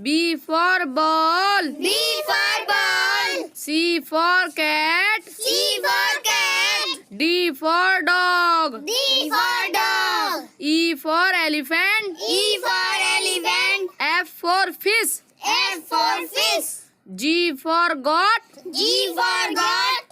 B for ball. B for ball. C for cat. C for cat. D for dog. D for dog. E for elephant. E for elephant. F for fish. F for fish. G for goat. G for goat.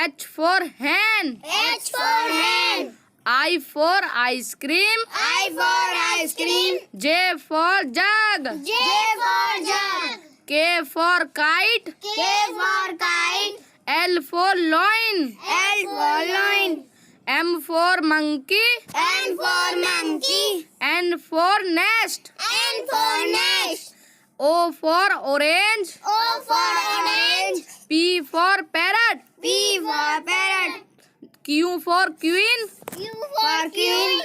H for hen. H for hen. I for ice cream. I for ice cream. J for jug. J for jug. K for kite. K for kite. L for loin. L for loin. M for monkey. N for monkey. N for nest. N for nest. O for orange. O for orange. P for parrot. P for parrot. Q for queen. Q for queen.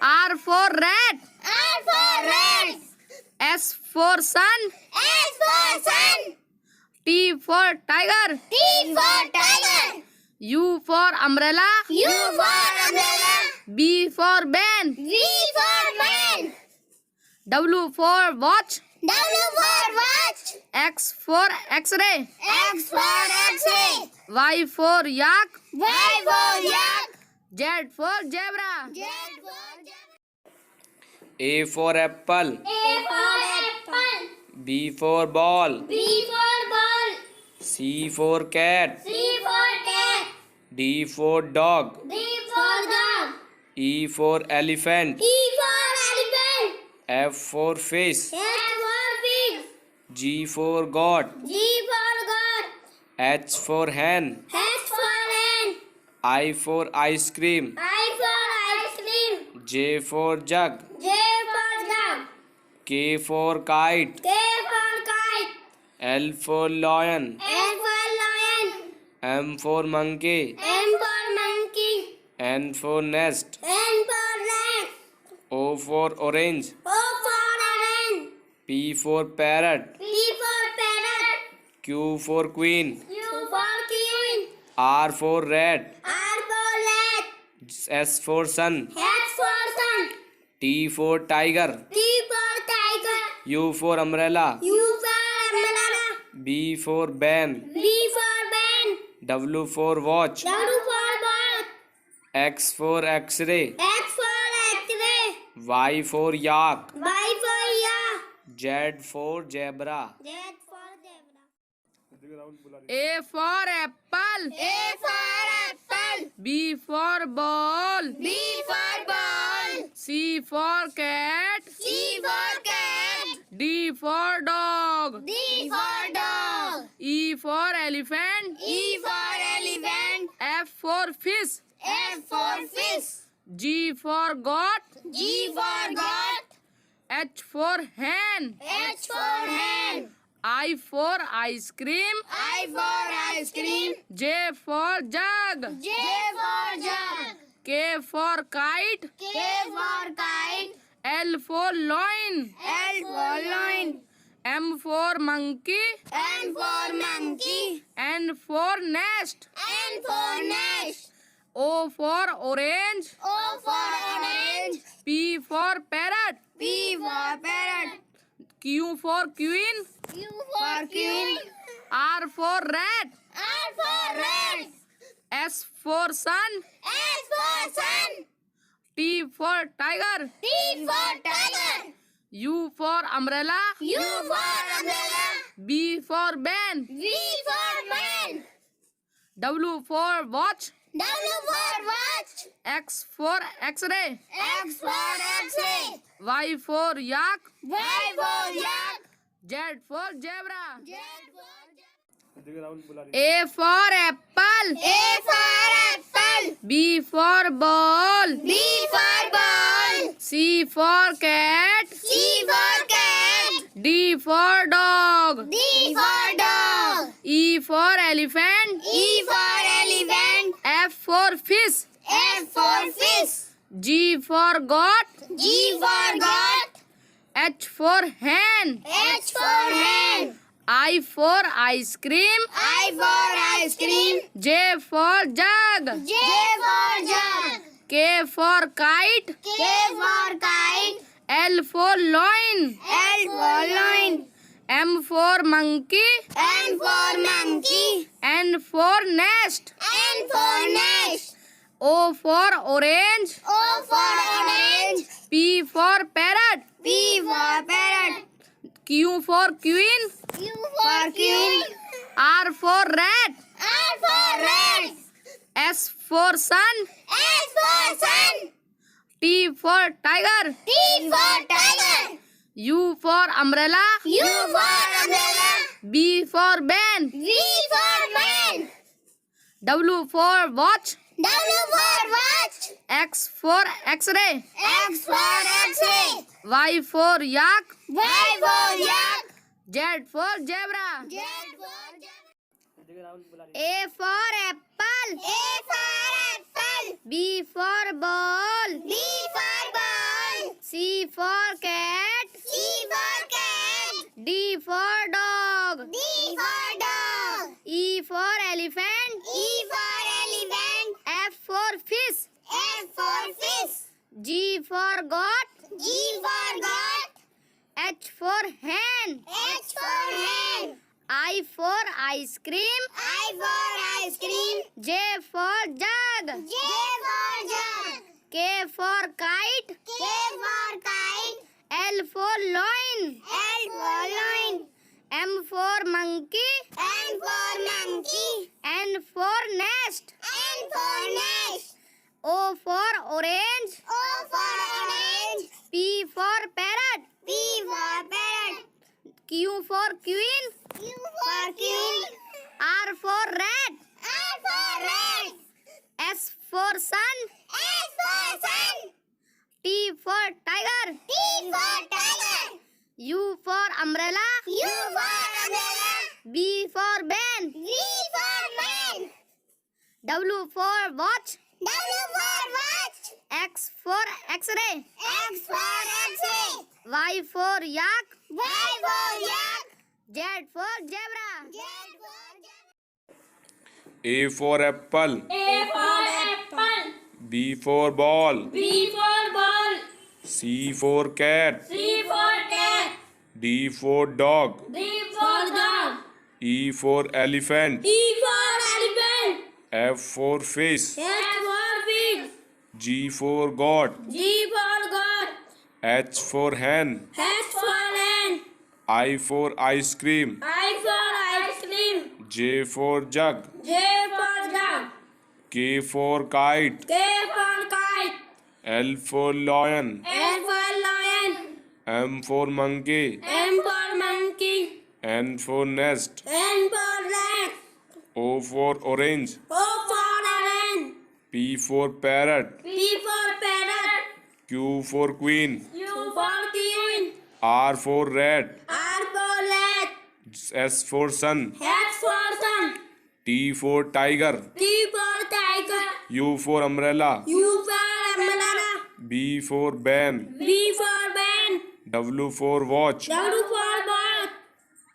R for rat. R for rat. S for sun. S for sun. T for tiger. T for tiger. U for umbrella. U for umbrella. B for ban. V for man. W for watch. W for watch. X for x-ray. X for X-ray. Y for yak. Y for yak. Z for zebra. Z for zebra. A for apple. A for apple. B for ball. B for ball. C for cat. C for cat. D for dog. D for dog. E for elephant. E for elephant. F for fish. H for fish. G for goat. G for goat. H for hen. H for hen. I for ice cream. I for ice cream. J for jug. J for jug. K for kite. K for kite. L for lion. L for lion. M for monkey. N for monkey. N for nest. N for nest. O for orange. O for orange. P for parrot. P for parrot. Q for queen. Q for queen. R for rat. R for rat. S for sun. H for sun. T for tiger. T for tiger. U for umbrella. U for umbrella. B for ban. B for ban. W for watch. W for watch. X for x-ray. X for X-ray. Y for yak. Y for yak. Z for zebra. Z for zebra. A for apple. A for apple. B for ball. B for ball. C for cat. C for cat. D for dog. D for dog. E for elephant. E for elephant. F for fish. F for fish. G for goat. G for goat. H for hen. H for hen. I for ice cream. I for ice cream. J for jug. J for jug. K for kite. K for kite. L for loin. L for loin. M for monkey. N for monkey. N for nest. N for nest. O for orange. O for orange. P for parrot. P for parrot. Q for queen. Q for queen. R for rat. R for rat. S for sun. S for sun. T for tiger. T for tiger. U for umbrella. U for umbrella. B for ban. V for man. W for watch. W for watch. X for x-ray. X for X-ray. Y for yak. Y for yak. Z for zebra. Z for zebra. A for apple. A for apple. B for ball. B for ball. C for cat. C for cat. D for dog. D for dog. E for elephant. E for elephant. F for fish. F for fish. G for goat. G for goat. H for hen. H for hen. I for ice cream. I for ice cream. J for jug. J for jug. K for kite. K for kite. L for loin. L for loin. M for monkey. N for monkey. N for nest. N for nest. O for orange. O for orange. P for parrot. P for parrot. Q for queen. Q for queen. R for rat. R for rat. S for sun. S for sun. T for tiger. T for tiger. U for umbrella. U for umbrella. B for ban. V for man. W for watch. W for watch. X for x-ray. X for X-ray. Y for yak. Y for yak. Z for zebra. Z for zebra. A for apple. A for apple. B for ball. B for ball. C for cat. C for cat. D for dog. D for dog. E for elephant. E for elephant. F for fish. F for fish. G for goat. G for goat. H for hen. H for hen. I for ice cream. I for ice cream. J for jug. J for jug. K for kite. K for kite. L for loin. L for loin. M for monkey. N for monkey. N for nest. N for nest. O for orange. O for orange. P for parrot. P for parrot. Q for queen. Q for queen. R for rat. R for rat. S for sun. S for sun. T for tiger. T for tiger. U for umbrella. U for umbrella. B for ban. V for man. W for watch. W for watch. X for x-ray. X for X-ray. Y for yak. Y for yak. Z for zebra. Z for zebra. A for apple. A for apple. B for ball. B for ball. C for cat. C for cat. D for dog. D for dog. E for elephant. E for elephant. F for fish. H for fish. G for goat. G for goat. H for hen. H for hen. I for ice cream. I for ice cream. J for jug. J for jug. K for kite. K for kite. L for lion. L for lion. M for monkey. M for monkey. N for nest. N for rat. O for orange. O for orange. P for parrot. P for parrot. Q for queen. U for queen. R for rat. R for rat. S for sun. H for sun. T for tiger. T for tiger. U for umbrella. U for umbrella. B for ban. B for ban. W for watch. W for ball.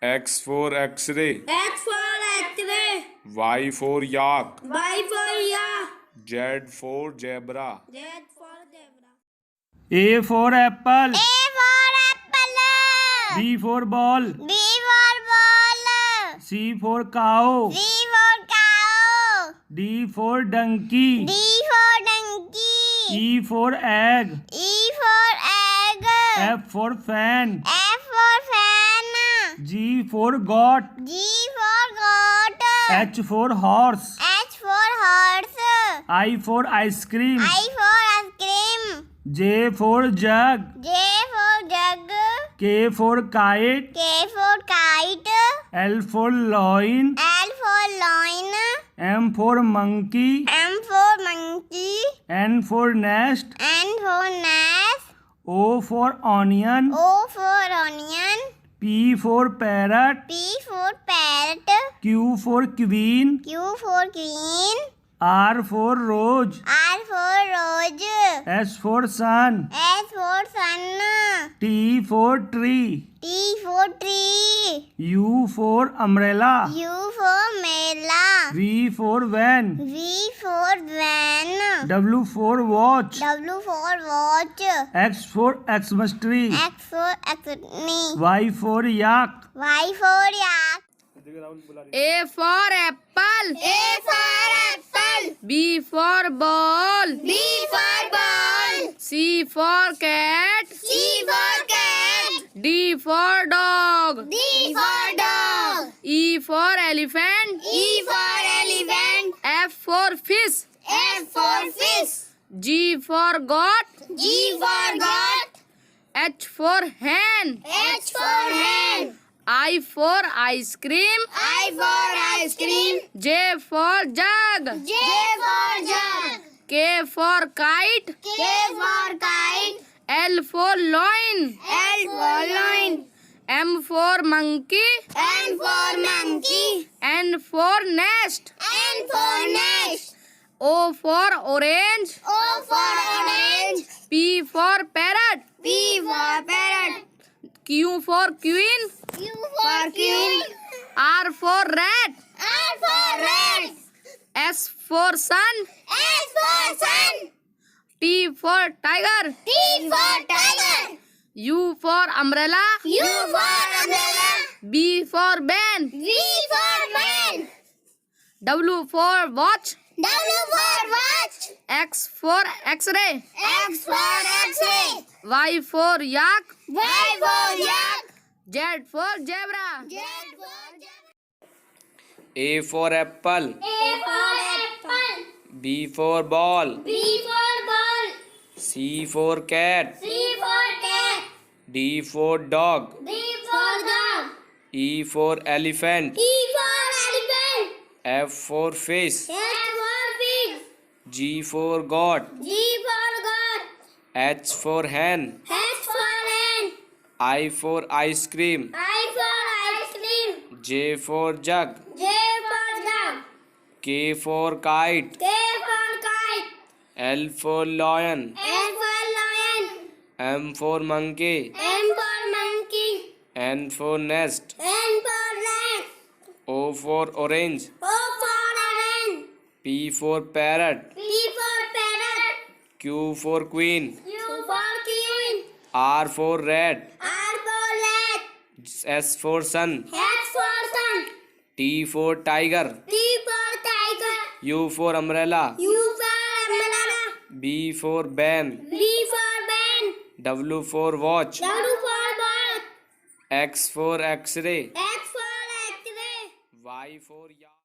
X for x-ray. X for X-ray. Y for yak. Y for yak. Z for zebra. Z for zebra. A for apple. A for apple. B for ball. B for ball. C for cow. C for cow. D for donkey. D for donkey. E for egg. E for egg. F for fan. F for fan. G for goat. G for goat. H for horse. H for horse. I for ice cream. I for ice cream. J for jug. J for jug. K for kite. K for kite. L for loin. L for loin. M for monkey. M for monkey. N for nest. N for nest. O for onion. O for onion. P for parrot. P for parrot. Q for queen. Q for queen. R for rose. R for rose. S for sun. S for sun. T for tree. T for tree. U for umbrella. U for umbrella. V for van. V for van. W for watch. W for watch. X for Xmas tree. X for Xmas. Y for yak. Y for yak. A for apple. A for apple. B for ball. B for ball. C for cat. C for cat. D for dog. D for dog. E for elephant. E for elephant. F for fish. F for fish. G for goat. G for goat. H for hen. H for hen. I for ice cream. I for ice cream. J for jug. J for jug. K for kite. K for kite. L for loin. L for loin. M for monkey. N for monkey. N for nest. N for nest. O for orange. O for orange. P for parrot. P for parrot. Q for queen. Q for queen. R for rat. R for rat. S for sun. S for sun. T for tiger. T for tiger. U for umbrella. U for umbrella. B for ban. V for man. W for watch. W for watch. X for x-ray. X for X-ray. Y for yak. Y for yak. Z for zebra. Z for zebra. A for apple. A for apple. B for ball. B for ball. C for cat. C for cat. D for dog. D for dog. E for elephant. E for elephant. F for fish. H for fish. G for goat. G for goat. H for hen. H for hen. I for ice cream. I for ice cream. J for jug. J for jug. K for kite. K for kite. L for lion. L for lion. M for monkey. M for monkey. N for nest. N for nest. O for orange. O for orange. P for parrot. P for parrot. Q for queen. U for queen. R for rat. R for rat. S for sun. H for sun. T for tiger. T for tiger. U for umbrella. U for umbrella. B for ban. B for ban. W for watch. W for ball. X for x-ray.